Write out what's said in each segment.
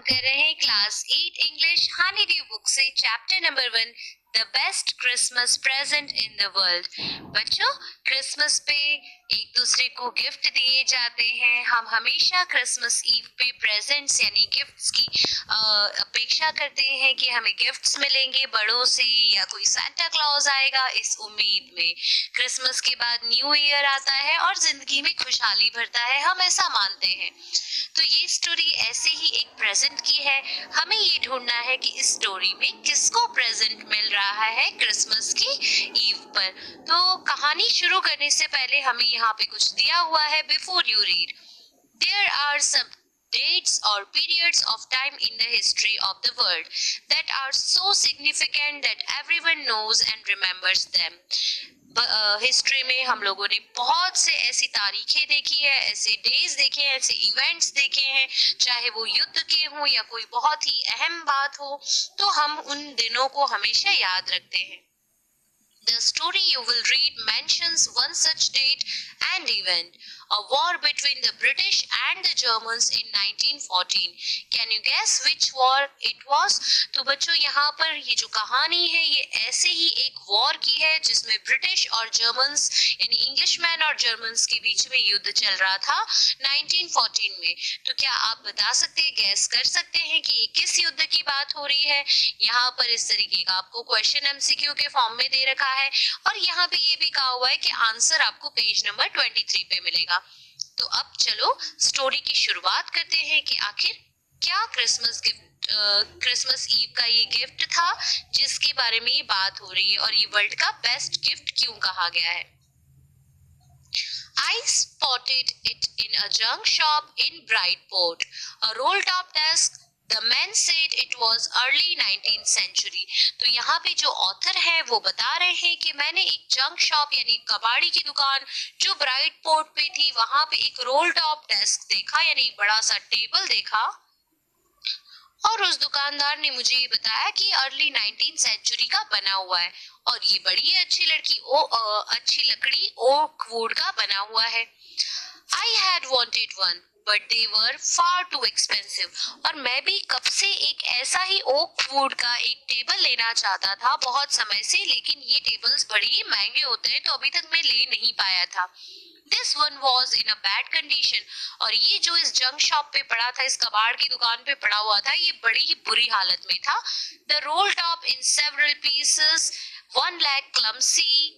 हम कर रहे हैं class 8 English honeydew book से chapter number 1 the best Christmas present in the world. बच्चों, क्रिसमस पे एक दूसरे को गिफ्ट दिए जाते हैं। हम हमेशा क्रिसमस ईव पे प्रेजेंट्स यानी गिफ्ट्स की अपेक्षा करते हैं कि हमें गिफ्ट्स मिलेंगे बड़ों से या कोई सांता क्लॉज आएगा, इस उम्मीद में। क्रिसमस के बाद न्यू ईयर आता है और जिंदगी में खुशहाली भरता है, हम ऐसा मानते हैं। तो ये स्टोरी ऐसे ही एक प्रेजेंट की है। हमें ये ढूंढना है कि इस स्टोरी में किसको प्रेजेंट मिल रहा है क्रिसमस की ईव पर। तो कहानी शुरू करने से पहले हमें यहाँ पे कुछ दिया हुआ है। Before you read, there are some dates or periods of time in the history of the world that are so significant that everyone knows and remembers them. History में हम लोगों ने बहुत से ऐसी तारीखें देखी है, ऐसे डेज देखे हैं, ऐसे इवेंट्स देखे हैं, चाहे वो युद्ध के हों या कोई बहुत ही अहम बात हो, तो हम उन दिनों को हमेशा याद रखते हैं। The story you will read mentions one such date and event, a war between the British and the Germans in 1914. Can you guess which war it was? तो बच्चों, यहाँ पर ये जो कहानी है ये ऐसे ही एक वॉर की है जिसमें ब्रिटिश और जर्मन्स यानी इंग्लिशमैन और जर्मन्स के बीच में युद्ध चल रहा था 1914 में। तो क्या आप बता सकते हैं, गैस कर सकते हैं कि ये किस युद्ध की बात हो रही है? यहाँ पर इस तरीके का आपको क्वेश्चन एमसीक्यू के फॉर्म में दे रखा है और यहाँ पे ये भी कहा हुआ है कि आंसर आपको पेज नंबर 23 पे मिलेगा। तो अब चलो स्टोरी की शुरुआत करते हैं कि आखिर क्या क्रिसमस ईव का ये गिफ्ट था जिसके बारे में ये बात हो रही है और ये वर्ल्ड का बेस्ट गिफ्ट क्यों कहा गया है। I spotted it in a junk shop in Brightport, a roll-top desk. The man said it was early 19th century. तो यहाँ पे जो ऑथर है वो बता रहे हैं कि मैंने एक जंक शॉप यानी कबाड़ी की दुकान जो ब्राइट पोर्ट पे थी वहां पे एक रोल टॉप डेस्क देखा यानी एक बड़ा सा टेबल देखा और उस दुकानदार ने मुझे ये बताया कि अर्ली 19th सेंचुरी का बना हुआ है और ये बड़ी अच्छी अच्छी लकड़ी ओक वुड का बना हुआ है। I had wanted one, but they were far too expensive. और मैं भी कब से एक ऐसा ही ओक वुड का एक टेबल लेना चाहता था बहुत समय से, लेकिन ये टेबल्स बड़े ही महंगे होते हैं तो अभी तक मैं ले नहीं पाया था। This one was in a bad condition. और ये जो इस जंक शॉप पे पड़ा था, इस कबाड़ की दुकान पे पड़ा हुआ था, ये बड़ी ही बुरी हालत में था। The roll top in several pieces, one leg clumsily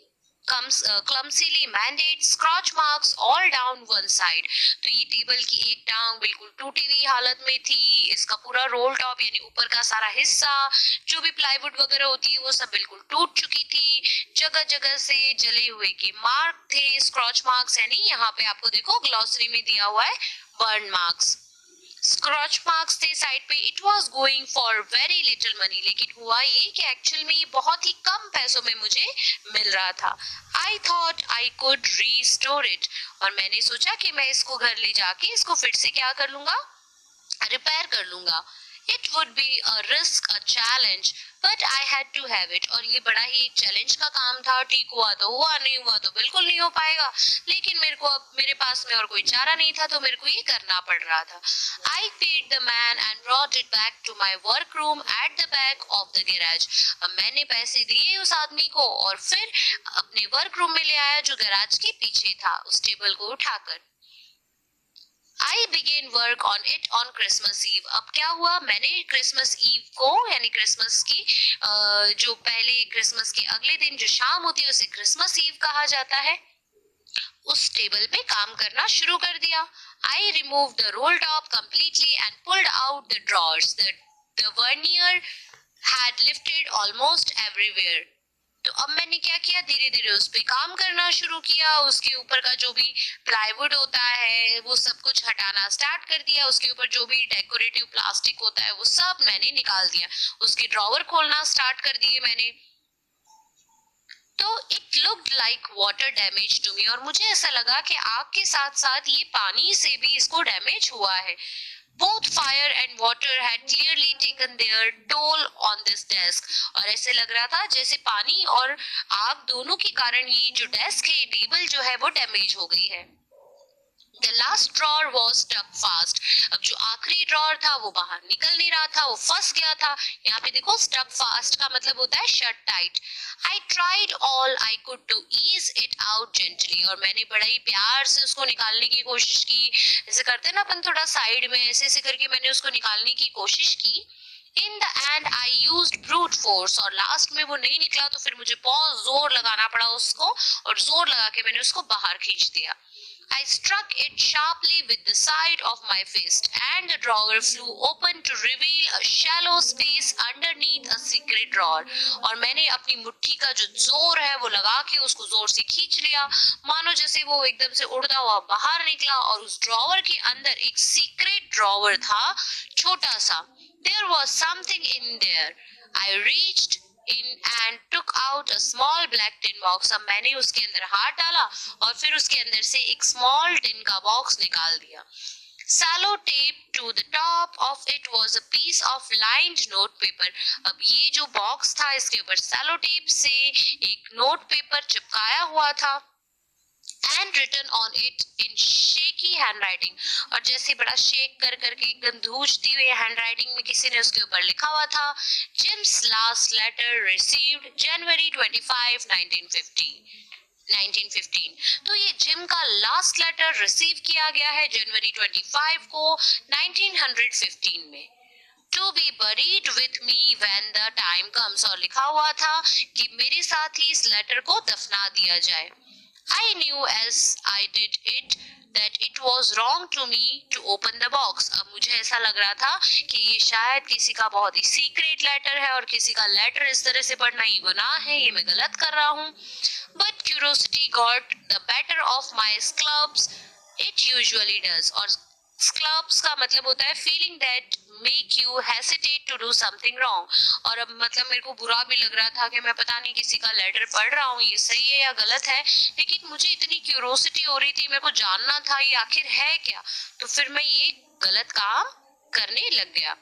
mandate, scratch marks all down one side. तो ये टेबल की एक टांग बिल्कुल टूटी हुई हालत में थी, इसका पूरा रोल टॉप यानी ऊपर का सारा हिस्सा जो भी प्लाईवुड वगैरह होती है वो सब बिल्कुल टूट चुकी थी। जगह जगह से जले हुए के मार्क थे, स्क्रॉच मार्क्स यानी यहाँ पे आपको देखो ग्लॉसरी में दिया हुआ है बर्न मार्क्स। स्क्रॉच मार्क्स थे साइड पे। It was going for very little money, लेकिन हुआ ये कि एक्चुअल में ये बहुत ही कम पैसों में मुझे मिल रहा था। I thought I could restore it, और मैंने सोचा कि मैं इसको घर ले जाके इसको फिर से क्या कर लूंगा, रिपेयर कर लूंगा। It would be a risk, a challenge, but I had to have it. और ये बड़ा ही एक चैलेंज का काम था। ठीक हुआ तो हुआ, नहीं हुआ तो बिल्कुल नहीं हो पाएगा, लेकिन मेरे को अब मेरे पास में और कोई चारा नहीं था तो मेरे को ये करना पड़ रहा था। I paid the man and brought it back to my work room at the back of the garage. अब मैंने पैसे दिए उस आदमी को और फिर अपने वर्क रूम में ले आया जो गैराज के पीछे था, उस टेबल को उठाकर। I began work on it on Christmas Eve. अब क्या हुआ, मैंने क्रिसमस ईव को यानी क्रिसमस की जो पहले क्रिसमस के अगले दिन जो शाम होती है उसे क्रिसमस ईव कहा जाता है, उस टेबल पे काम करना शुरू कर दिया। I removed the roll top completely and pulled out the drawers. The vernier had lifted almost everywhere. तो अब मैंने क्या किया, धीरे धीरे उस पे काम करना शुरू किया। उसके ऊपर का जो भी प्लाईवुड होता है वो सब कुछ हटाना स्टार्ट कर दिया। उसके ऊपर जो भी डेकोरेटिव प्लास्टिक होता है वो सब मैंने निकाल दिया। उसके ड्रॉवर खोलना स्टार्ट कर दिए मैंने। तो it looked like water damage to me, और मुझे ऐसा लगा कि आग के साथ साथ ये पानी से भी इसको डैमेज हुआ है। Both fire and water had clearly taken their toll on this desk. और ऐसे लग रहा था जैसे पानी और आग दोनों के कारण ये जो डेस्क है, ये टेबल जो है वो डैमेज हो गई है। The last drawer was stuck fast. अब जो आखिरी ड्रॉर था वो बाहर निकल नहीं रहा था, वो फंस गया था। यहाँ पे देखो stuck fast का मतलब होता है shut tight. I tried all I could to ease it out gently. और मैंने बड़ा ही प्यार से उसको निकालने की कोशिश की, जैसे करते हैं ना अपन थोड़ा साइड में ऐसे ऐसे करके मैंने उसको निकालने की कोशिश की। In the end I used brute force. और लास्ट में वो नहीं निकला तो फिर मुझे बहुत जोर लगाना पड़ा उसको, और जोर लगा के मैंने उसको बाहर खींच दिया। I struck it sharply with the side of my fist, and the drawer flew open to reveal a shallow space underneath a secret drawer. और मैंने अपनी मुट्ठी का जो जोर है वो लगा के उसको जोर से खींच लिया, मानो जैसे वो एकदम से उड़ता हुआ बाहर निकला, और उस ड्रॉवर के अंदर एक सीक्रेट ड्रॉवर था, छोटा सा। There was something in there. I reached in and took out a small black tin box. अब मैंने उसके अंदर हाथ डाला और फिर उसके अंदर से एक small tin का बॉक्स निकाल दिया। Sallow tape to the top of it was a piece of lined note paper. अब ये जो बॉक्स था इसके ऊपर सैलो टेप से एक नोट पेपर चिपकाया हुआ था, and written on it in shaky handwriting. और जैसे बड़ा शेक कर करके एकदम धूजती हुई हैंडराइटिंग में किसी ने उसके ऊपर लिखा हुआ था, Jim's last letter received January 25, 1915। तो ये जिम का लास्ट लेटर रिसीव किया गया है जनवरी 25 को 1915 में। To be buried with me when the time comes। और लिखा हुआ था कि मेरे साथ ही इस लेटर को दफना दिया जाए। I knew as I did it that it was wrong to me to open the box। अब मुझे ऐसा लग रहा था कि ये शायद किसी का बहुत ही सीक्रेट लेटर है, और किसी का लेटर इस तरह से पढ़ना ही गुनाह है, ये मैं गलत कर रहा हूँ। But curiosity got the better of my scruples, it usually does। और scruples का मतलब होता है feeling that make you hesitate to do something wrong। और अब मतलब मेरे को बुरा भी लग रहा था कि मैं पता नहीं किसी का लेटर पढ़ रहा हूँ, ये सही है या गलत है, लेकिन मुझे इतनी क्यूरोसिटी हो रही थी, मेरे को जानना था ये आखिर है क्या, तो फिर मैं ये गलत काम करने लग गया।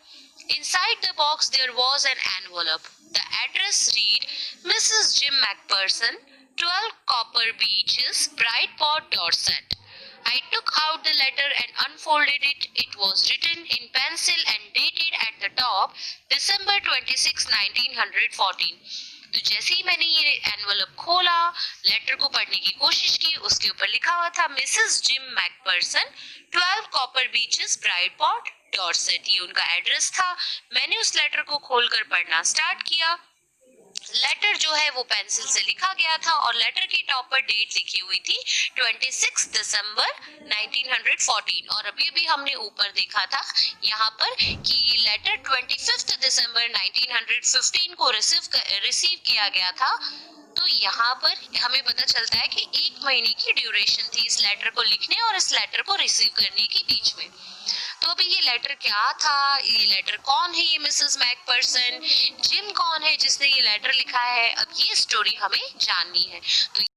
Inside the box there was an envelope. The address read Mrs. Jim McPherson, 12 Copper Beeches, Brightport, Dorset. I took out the letter and unfolded it. It was written in pencil and dated at the top December 26, 1914। तो जैसे ही मैंने ये envelope खोला, letter को पढ़ने की कोशिश की, उसके ऊपर लिखा हुआ था Mrs Jim Macpherson, 12 copper beeches, Bridport, Dorset. ये उनका एड्रेस था। मैंने उस लेटर को खोलकर पढ़ना स्टार्ट किया। लेटर जो है वो पेंसिल से लिखा गया था, और लेटर के टॉप पर डेट लिखी हुई थी 26 दिसंबर 1914। और अभी भी हमने ऊपर देखा था यहाँ पर कि ये लेटर 25 दिसंबर 1915 को रिसीव किया गया था। तो यहाँ पर हमें पता चलता है कि 1 महीने की ड्यूरेशन थी इस लेटर को लिखने और इस लेटर को रिसीव करने के बीच में। तो अभी ये लेटर क्या था, ये लेटर कौन है, ये मिसेस मैकपर्सन, जिम कौन है जिसने ये लेटर लिखा है, अब ये स्टोरी हमें जाननी है। तो